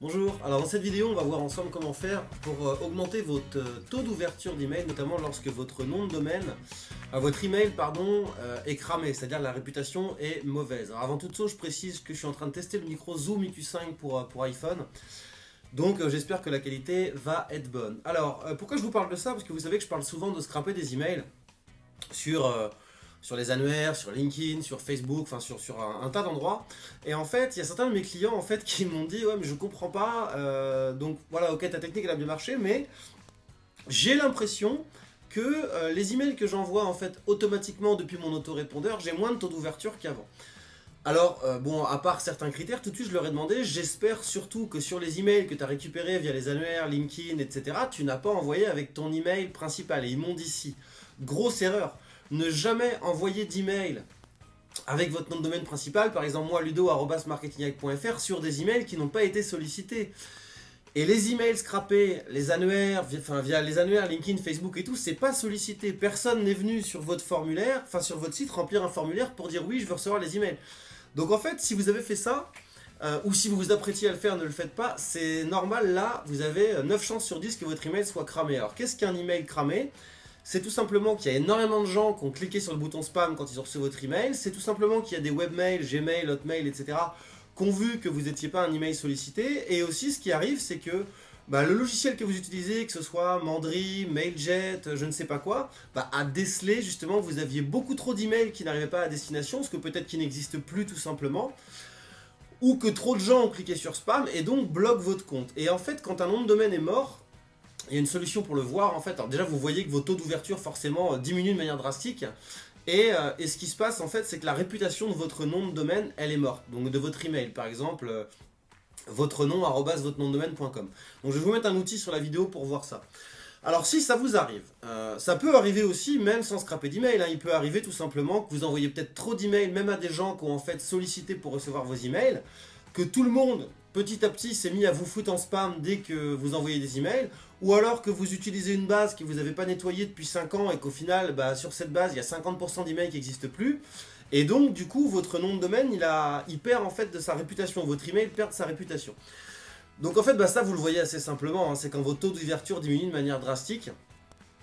Bonjour, alors dans cette vidéo on va voir ensemble comment faire pour augmenter votre taux d'ouverture d'email, notamment lorsque votre nom de domaine, votre email pardon, est cramé, c'est-à-dire la réputation est mauvaise. Alors avant toute chose je précise que je suis en train de tester le micro Zoom IQ5 pour iPhone, donc j'espère que la qualité va être bonne. Alors pourquoi je vous parle de ça? Parce que vous savez que je parle souvent de scraper des emails sur les annuaires, sur LinkedIn, sur Facebook, enfin sur un tas d'endroits. Et en fait, il y a certains de mes clients en fait qui m'ont dit ouais mais je comprends pas. Donc voilà, ok ta technique elle a bien marché, mais j'ai l'impression que les emails que j'envoie en fait automatiquement depuis mon autorépondeur, j'ai moins de taux d'ouverture qu'avant. Alors, bon, à part certains critères, tout de suite je leur ai demandé, j'espère surtout que sur les emails que tu as récupérés via les annuaires, LinkedIn, etc., tu n'as pas envoyé avec ton email principal. Et ils m'ont dit si. Grosse erreur, ne jamais envoyer d'email avec votre nom de domaine principal, par exemple moi ludo@marketinghack.fr, sur des emails qui n'ont pas été sollicités. Et les emails scrappés, les annuaires, via les annuaires, LinkedIn, Facebook et tout, c'est pas sollicité. Personne n'est venu sur votre formulaire, enfin sur votre site, remplir un formulaire pour dire oui, je veux recevoir les emails. Donc en fait, si vous avez fait ça, ou si vous vous apprêtiez à le faire, ne le faites pas, c'est normal, là, vous avez 9 chances sur 10 que votre email soit cramé. Alors qu'est-ce qu'un email cramé? C'est tout simplement qu'il y a énormément de gens qui ont cliqué sur le bouton spam quand ils ont reçu votre email, c'est tout simplement qu'il y a des webmails, Gmail, Hotmail, etc., qui ont vu que vous n'étiez pas un email sollicité, et aussi ce qui arrive, c'est que le logiciel que vous utilisez, que ce soit Mandry, Mailjet, je ne sais pas quoi, a décelé justement que vous aviez beaucoup trop d'emails qui n'arrivaient pas à destination, ce que peut-être qui n'existe plus tout simplement, ou que trop de gens ont cliqué sur spam et donc bloquent votre compte. Et en fait, quand un nom de domaine est mort, il y a une solution pour le voir en fait. Alors déjà, vous voyez que vos taux d'ouverture forcément diminuent de manière drastique. Et ce qui se passe en fait, c'est que la réputation de votre nom de domaine, elle est morte. Donc de votre email, par exemple, votre nom votre nom de domaine.com. Donc je vais vous mettre un outil sur la vidéo pour voir ça. Alors si ça vous arrive, ça peut arriver aussi même sans scraper d'email, hein. Il peut arriver tout simplement que vous envoyez peut-être trop d'emails, même à des gens qui ont en fait sollicité pour recevoir vos emails, que tout le monde petit à petit s'est mis à vous foutre en spam dès que vous envoyez des emails, ou alors que vous utilisez une base que vous n'avez pas nettoyée depuis 5 ans et qu'au final, sur cette base, il y a 50% d'emails qui n'existent plus. Et donc, du coup, votre nom de domaine, il perd en fait de sa réputation. Votre email perd de sa réputation. Donc, en fait, ça, vous le voyez assez simplement. Hein, c'est quand votre taux d'ouverture diminue de manière drastique.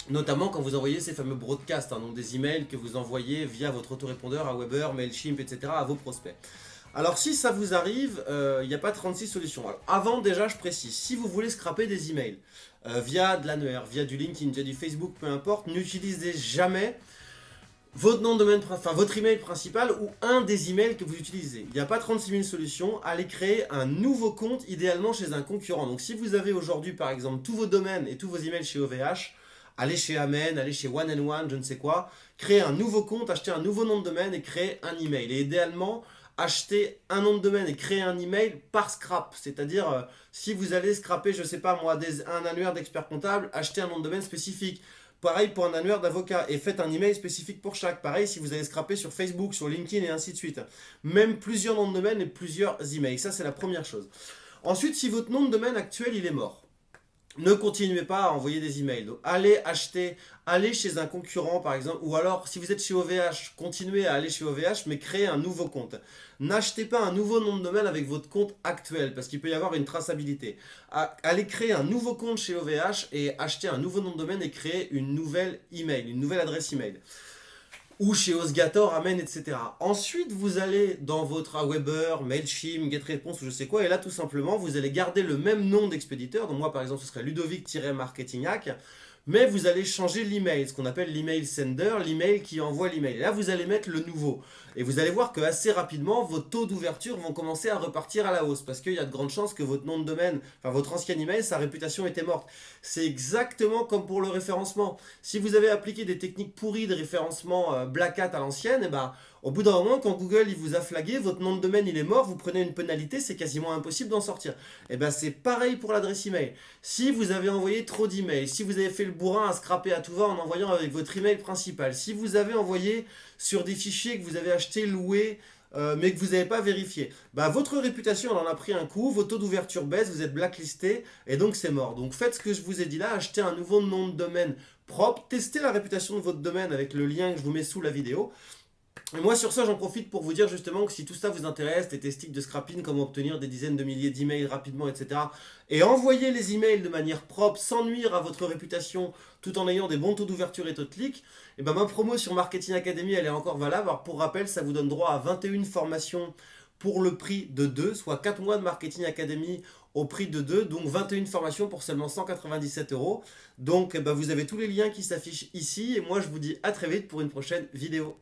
Notamment quand vous envoyez ces fameux broadcasts, hein, donc des emails que vous envoyez via votre autorépondeur à Weber, Mailchimp, etc. à vos prospects. Alors si ça vous arrive, il n'y a pas 36 solutions. Alors, avant déjà je précise, si vous voulez scraper des emails via de l'annuaire, via du LinkedIn, via du Facebook, peu importe, n'utilisez jamais votre nom de domaine, enfin votre email principal ou un des emails que vous utilisez. Il n'y a pas 36 000 solutions, allez créer un nouveau compte idéalement chez un concurrent. Donc si vous avez aujourd'hui par exemple tous vos domaines et tous vos emails chez OVH, allez chez Amen, allez chez One and One, je ne sais quoi, créez un nouveau compte, achetez un nouveau nom de domaine et créez un email. Et idéalement, achetez un nom de domaine et créer un email par scrap. C'est-à-dire, si vous allez scraper, je ne sais pas moi, un annuaire d'expert comptable, achetez un nom de domaine spécifique. Pareil pour un annuaire d'avocat et faites un email spécifique pour chaque. Pareil si vous allez scraper sur Facebook, sur LinkedIn et ainsi de suite. Même plusieurs noms de domaine et plusieurs emails. Ça, c'est la première chose. Ensuite, si votre nom de domaine actuel, il est mort, ne continuez pas à envoyer des emails. Donc, allez chez un concurrent par exemple, ou alors si vous êtes chez OVH, continuez à aller chez OVH, mais créez un nouveau compte. N'achetez pas un nouveau nom de domaine avec votre compte actuel, parce qu'il peut y avoir une traçabilité. Allez créer un nouveau compte chez OVH et acheter un nouveau nom de domaine et créer une nouvelle email, une nouvelle adresse email. Ou chez Osgator, Amen, etc. Ensuite, vous allez dans votre Aweber, Mailchimp, GetResponse ou je sais quoi, et là, tout simplement, vous allez garder le même nom d'expéditeur. Donc moi, par exemple, ce serait Ludovic-Marketinghack, mais vous allez changer l'email, ce qu'on appelle l'email sender, l'email qui envoie l'email. Et là, vous allez mettre le nouveau. Et vous allez voir que assez rapidement, vos taux d'ouverture vont commencer à repartir à la hausse, parce qu'il y a de grandes chances que votre nom de domaine, enfin votre ancien email, sa réputation était morte. C'est exactement comme pour le référencement. Si vous avez appliqué des techniques pourries de référencement Black Hat à l'ancienne, au bout d'un moment, quand Google il vous a flagué, votre nom de domaine il est mort, vous prenez une pénalité, c'est quasiment impossible d'en sortir. C'est pareil pour l'adresse email. Si vous avez envoyé trop d'emails, si vous avez fait le bourrin à scraper à tout va en envoyant avec votre email principal, si vous avez envoyé sur des fichiers que vous avez achetés, loués, mais que vous n'avez pas vérifié, votre réputation elle en a pris un coup, vos taux d'ouverture baissent, vous êtes blacklisté et donc c'est mort. Donc faites ce que je vous ai dit là, achetez un nouveau nom de domaine propre, testez la réputation de votre domaine avec le lien que je vous mets sous la vidéo. Et moi sur ça j'en profite pour vous dire justement que si tout ça vous intéresse, les techniques de scrapping, comment obtenir des dizaines de milliers d'emails rapidement, etc. Et envoyer les emails de manière propre, sans nuire à votre réputation, tout en ayant des bons taux d'ouverture et taux de clic, et ben ma promo sur Marketing Academy elle est encore valable. Alors pour rappel, ça vous donne droit à 21 formations pour le prix de 2, soit 4 mois de Marketing Academy au prix de 2, donc 21 formations pour seulement 197 euros. Donc eh ben, vous avez tous les liens qui s'affichent ici, et moi je vous dis à très vite pour une prochaine vidéo.